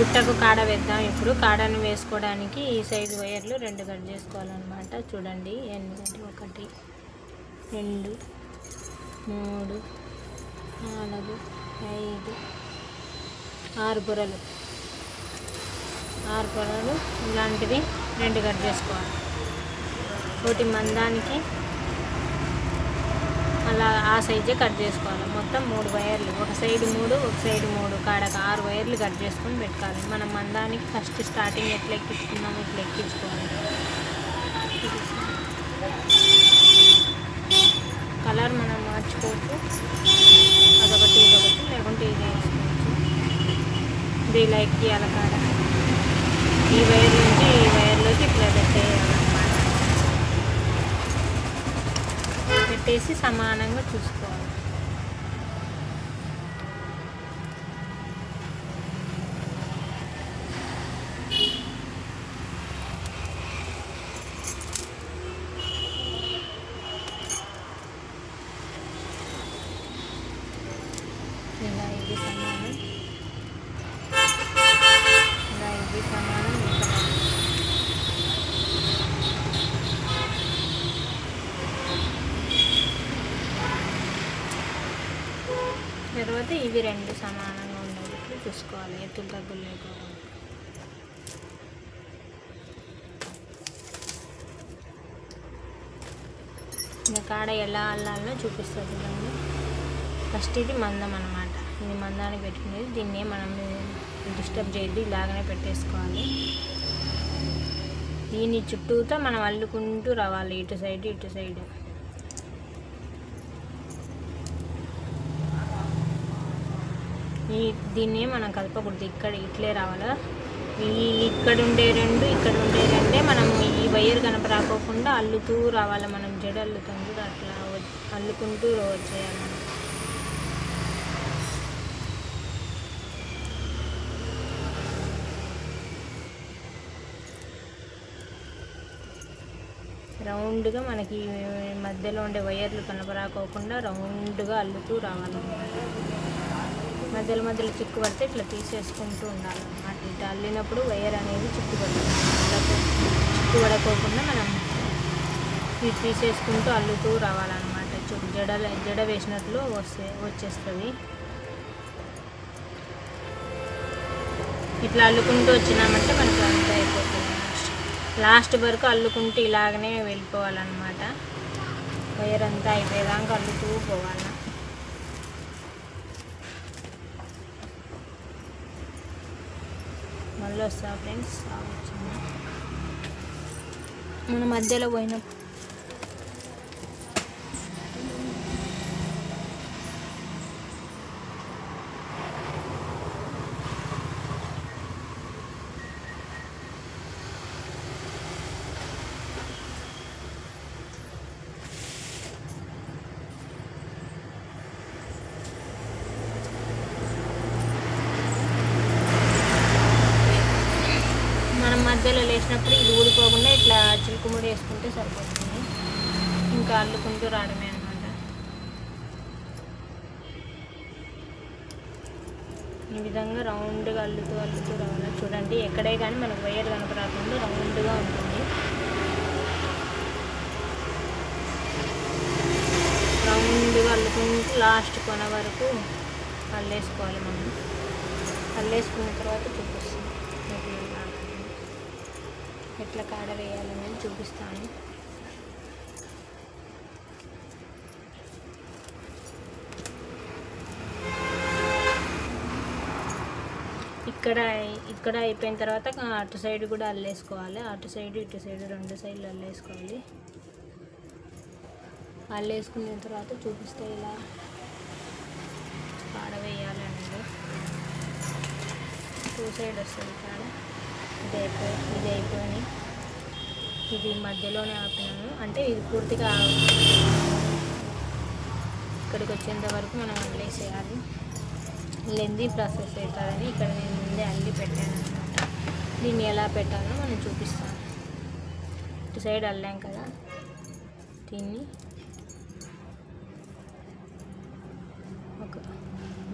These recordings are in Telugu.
బుట్టకు కాడ వేద్దాం. ఇప్పుడు కాడను వేసుకోవడానికి ఈ సైజు వైర్లు 2 కట్ చేసుకోవాలన్నమాట. చూడండి ఎందుకంటే 1 2 3 4 5 6 పొరలు ఇలాంటివి 2 కట్ చేసుకోవాలి. ఒకటి మందానికి అలా ఆ సైజే కట్ చేసుకోవాలి. మొత్తం 3 వైర్లు, ఒక సైడ్ 3 ఒక సైడ్ 3 కాడకు 6 వైర్లు కట్ చేసుకొని పెట్టుకోవాలి. మనం మందానికి ఫస్ట్ స్టార్టింగ్ ఎట్లా ఎక్కించుకున్నామో ఇట్లా ఎక్కించుకోవాలి. కలర్ మనం మార్చుకోవచ్చు, అదొకటి ఇదొకటి, లేకుంటే ఇది వేసుకోవచ్చు. ఇది ఇలా ఎక్కియాలి కాడ. ఈ వైర్ నుంచి ఈ వైర్లోకి ఇట్లా పెట్టేయాలన్నమాట. పెట్టేసి సమానంగా చూసుకోవాలి. ఇలా ఇది సమానం, ఇలా ఇది సమానం. తర్వాత ఇవి 2 సమానంగా ఉండేటట్లు చూసుకోవాలి, ఎత్తులు తగ్గులు లేకుండా. ఇంకా కాడ ఎలా అల్లాలో చూపిస్తుంది చూడండి. ఫస్ట్ ఇది మందం అన్నమాట. ఇది మందానికి పెట్టుకునేది. దీన్నే మనం డిస్టర్బ్ చేయద్దు, ఇలాగనే పెట్టేసుకోవాలి. దీని చుట్టూతో మనం అల్లుకుంటూ రావాలి, ఇటు సైడ్ ఇటు సైడ్. దీన్నే మనం కలపకూడదు, ఇక్కడ ఇట్లే రావాలా. ఇక్కడ ఉండే 2 ఇక్కడ ఉండే 2 మనం ఈ వైర్ కనుక రాకోకుండా అల్లుతూ రావాలి. మనం జడ అల్లుతాం కూడా అట్లా అల్లుకుంటూ వచ్చేయాలి. రౌండ్గా మనకి మధ్యలో ఉండే వైర్లు కనపరాకోకుండా రౌండ్గా అల్లుతూ రావాలన్నమాట. మధ్యలో చిక్కు పడితే ఇట్లా తీసేసుకుంటూ ఉండాలన్నమాట. ఇట్లా అల్లినప్పుడు వైర్ అనేది చిక్కు పడకోకుండా మనం ఇది తీసేసుకుంటూ అల్లుతూ రావాలన్నమాట. జడ వేసినట్లు వచ్చేస్తుంది. ఇట్లా అల్లుకుంటూ వచ్చినామంటే మనకు అంతా అయిపోతుంది. లాస్ట్ వరకు అల్లుకుంటూ ఇలాగనే వెళ్ళిపోవాలన్నమాట. వైర్ అంతా అయిపోయేదాకా అల్లుతూ పోవాలి. మళ్ళీ వస్తా ఫ్రెండ్స్. వచ్చింది మన మధ్యలో పోయినప్పుడు మధ్యలో లేచినప్పుడు ఇది ఊడిపోకుండా ఇట్లా చిలుకుముడి వేసుకుంటే సరిపోతుంది. ఇంకా అల్లుకుంటూ రావడమే అన్నమాట. ఈ విధంగా రౌండ్గా అల్లుతూ రావాలి. చూడండి ఎక్కడే కానీ మనకు వైర్ కనుక రాకుండా రౌండ్గా ఉంటుంది. రౌండ్గా అల్లుకుంటూ లాస్ట్ కొన వరకు అల్లేసుకోవాలి. మనం అల్లేసుకున్న తర్వాత చూపిస్తాం ఎట్లా కాడ వేయాలని చూపిస్తాను. ఇక్కడ అయిపోయిన తర్వాత అటు సైడ్ కూడా అల్లేసుకోవాలి. అటు సైడ్ ఇటు సైడ్ 2 సైడ్లు అల్లేసుకోవాలి. అల్లేసుకున్న తర్వాత చూపిస్తే ఇలా కాడ వేయాలి అనేది 2 సైడ్ వస్తుంది కాడ. ఇది అయిపోయి ఇది మధ్యలోనే ఆపినాను. అంటే ఇది పూర్తిగా ఇక్కడికి వచ్చేంత వరకు మనం అల్లేసేయాలి. లెందీ ప్రాసెస్ అవుతుందని ఇక్కడ నేను ముందే అల్లి పెట్టాను అనమాట. దీన్ని ఎలా పెట్టాలో మనం చూపిస్తాను. ఇటు సైడ్ అల్లాం కదా, దీన్ని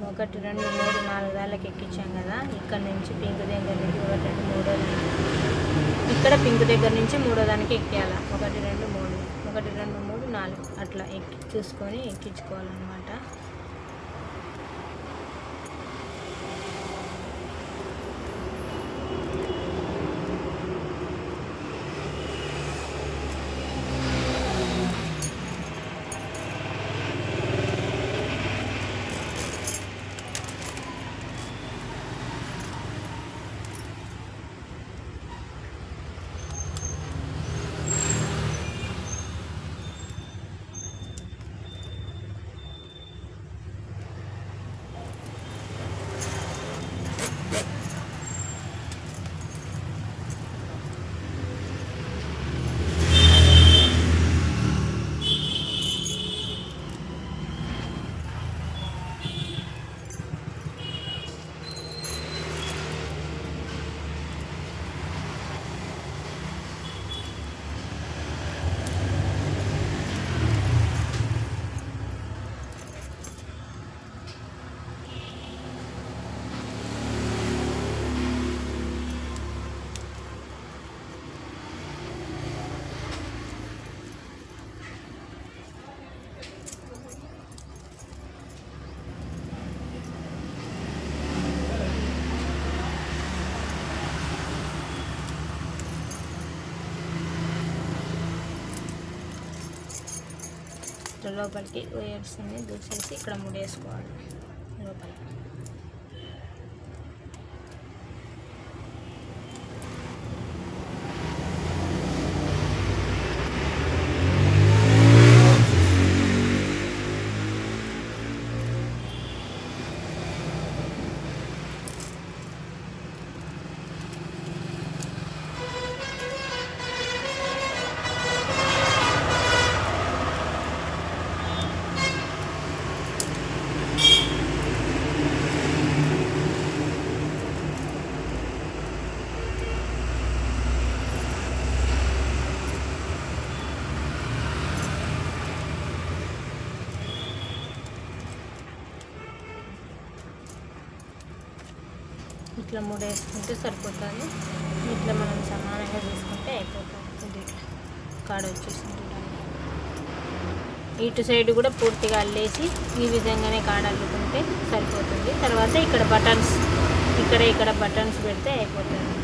1 2 3 4 దాళ్ళకి ఎక్కించాం కదా. ఇక్కడ నుంచి పింక్ దగ్గర నుంచి 1 2 3 ఇక్కడ పింక్ దగ్గర నుంచి 3వ దానికి ఎక్కేయాలి. 1 2 3 1 2 3 4 అట్లా చూసుకొని ఎక్కించుకోవాలన్నమాట. లోపలికి వేయాల్సింది దూసేసి ఇక్కడ ముడేసుకోవాలి లోపల. ఇట్లా ముడేసుకుంటే సరిపోతుంది. ఇట్లా మనం సమానంగా తీసుకుంటే అయిపోతుంది. ఇది కాడ వచ్చేసింది. ఇటు సైడ్ కూడా పూర్తిగా అల్లేసి ఈ విధంగానే కాడ అల్లుకుంటే సరిపోతుంది. తర్వాత ఇక్కడ బటన్స్ ఇక్కడ బటన్స్ పెడితే అయిపోతుంది.